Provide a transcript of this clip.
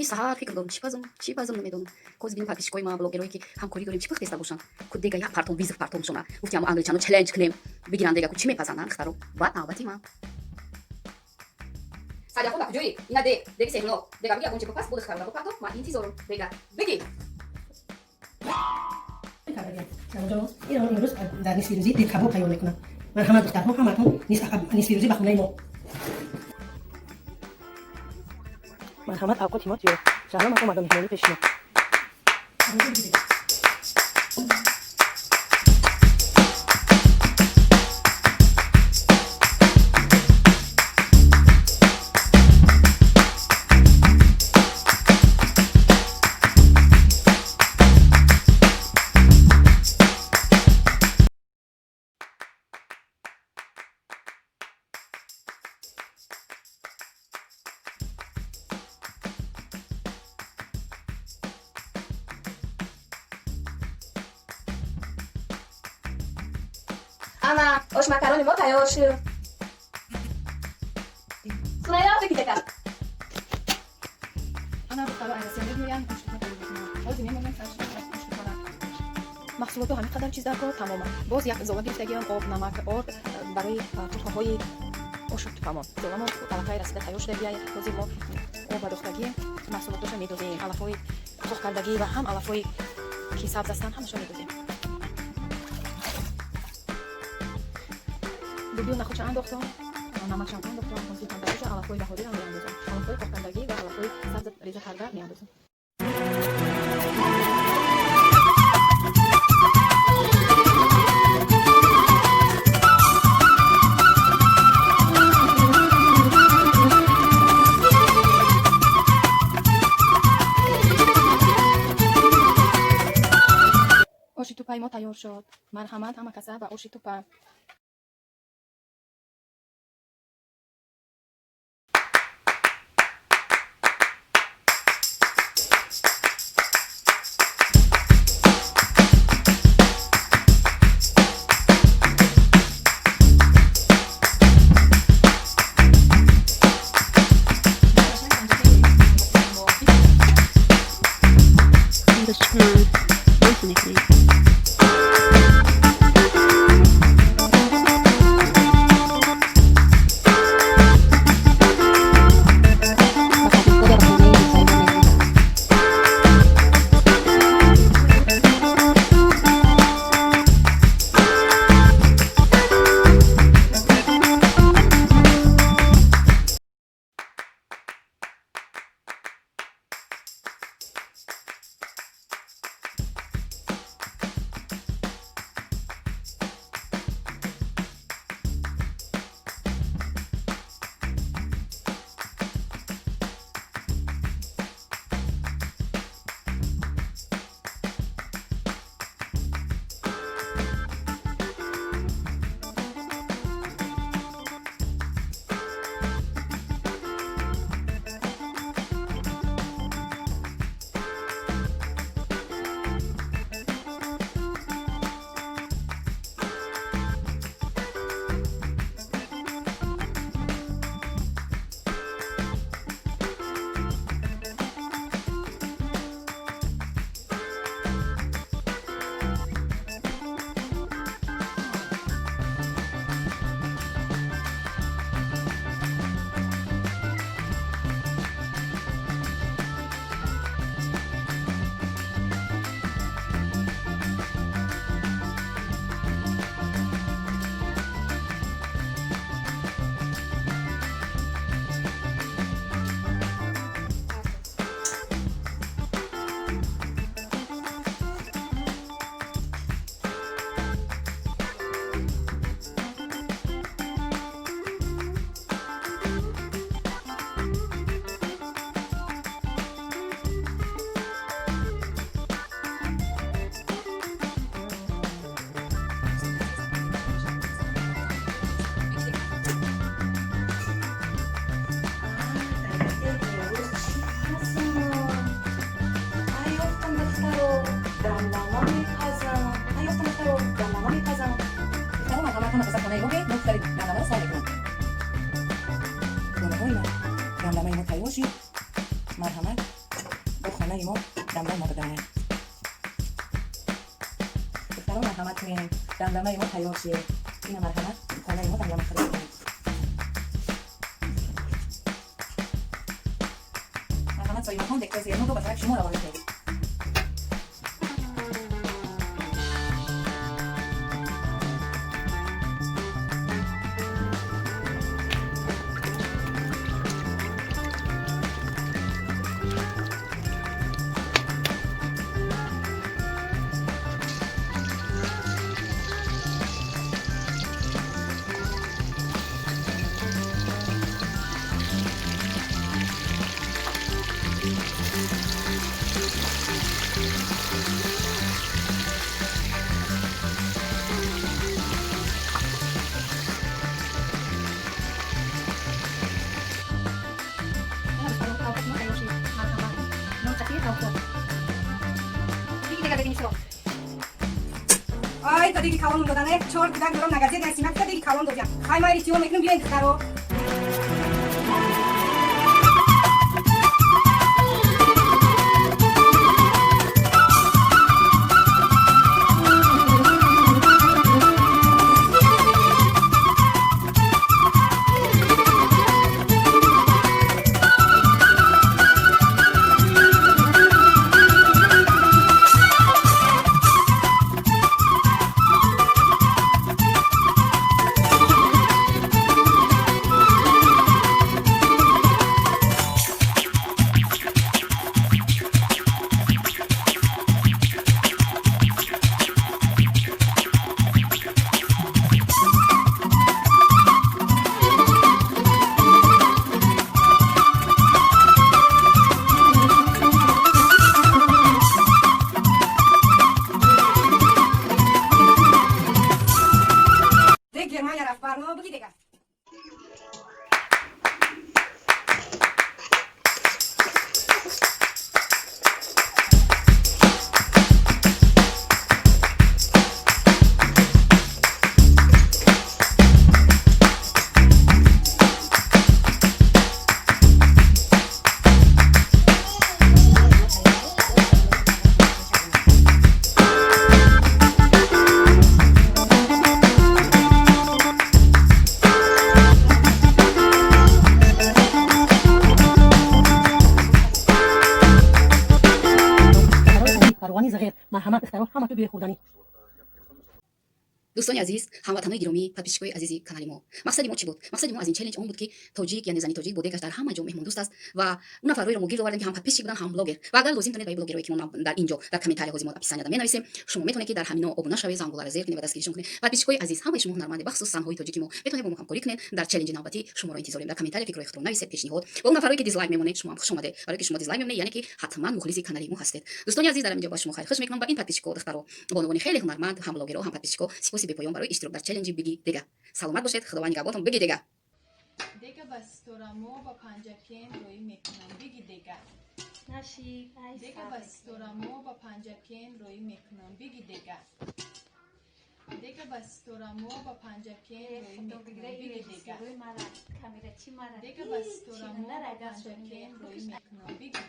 سحر فکر دارم چی پزم نمیدونم کوز بین پاکیشکوی ما بلوگرایی که همکاری داریم چی پخته باشن که دیگه یک پارتون ویزیت پارتون شونا گفتم انگلیسانو چالش کنیم بگیرن دیگه چی میپزنن خطرو بعد نوبتی ما ساده خدا کجایی اینا دیگه سیمونو دیگه بگی اون چی پاس بود خراب پارتون ما انتظار دیگه بگی این امروز در نیست فیروزی دید کباب تیار میکنم. من همه دخترها همتون نیست فیروزی به خونه ما. مرحمت اوقات ما تیار. شهر ما مردم مهمانی پیش میاد. Ana, os macaroni mo tayo şu. Sunaya da gidecek. انا بختار عدسیه میگویم مشکل باز میمونم فرشته مشکل محصولات همین قدر چیز دارم تماما باز یک زبان گرفتگیام آب نمک آرد برای تخم‌های آشوب تمام زبان طبقه رسیده تیار شده بیاید باز ما آب و دختگی محصولاتش میدوزیم علف‌های پخت کردگی و هم علف‌های که سبز هستن همشون میدوزیم دوبیو نخوش انداختم نمک شام انداختم کنسول کردگیش علف‌های بهاری رو میاندازم علف‌های پخت کردگی و علف‌های سبز ریزه کرده میاندازم آشی توپای ما تیار شد. مرحمت همه کسا و آشی توپا. راملمای ما تیار شد. مرحمت دمدمه ما دمدم ما بدهن دختران مرحمت کنین دمدمه ما تیار شه این مرحمت خانه ما دمدمه خرید کنید مرحمت سایی مکان دکتر زیر نو دو بطرف شما روانه کنید آی تا دیگه کاوان دادنه چهار کودک دارم نگازه در سینه تا دیگه کاوان دادم خای مایری تیو میکنم بیاین دخترو روانی زغیر مرحمت دخترو همه تو بیه خوردنی دوستان عزیز هموطنان گرامی پادپیشکوی عزیزی کانال ما مقصد ما چی بود مقصد ما از این چالش اون بود که توجیک یعنی زنی توجیک بوده در همه جا مهمون دوست است و اون فراری رو گیر آوردیم که هم پادپیشک بودن هم بلاگر و اگر لازم تونید با بلاگرایی که ما در اینجا در کامنت های ما اپیسانیا دا می‌نویسیم شما میتونید که در همین ابونه شوید زنگوله رو زیر کنید و دستگیرشون کنید پادپیشکوی عزیز همه شما هنرمند بخصوص سنهای توجیکی ما بتونید با ما همکاری کنید در چالش نوبتی شما رو انتظار داریم در کامنت های فکر و اختراع نویسید پیشنهاد و اون فراری که دیسلایک میمونه شما خوش اومده برای که شما دیسلایک میمونه یعنی که حتما مخلص کانال ما هستید دوستان عزیز در اینجا با شما خیلی خوش میکنم با این پادپیشکو دخترو با عنوان خیلی هنرمند هم بلاگر و هم پادپیشکو سپاسی به پایان برای اشتراک در چالش بگی دیگه سلامت باشید خداوند نگهبانتون بگی دیگه دیگه بس تو را ما با پنجکین روی میکنم بگی دیگه نشی دیگه بس تو را ما با پنجکین روی میکنم بگی دیگه دیگه بس تو را ما با پنجکین روی میکنم بگی دیگه دیگه بس تو را ما با پنجکین روی میکنم بگی دیگه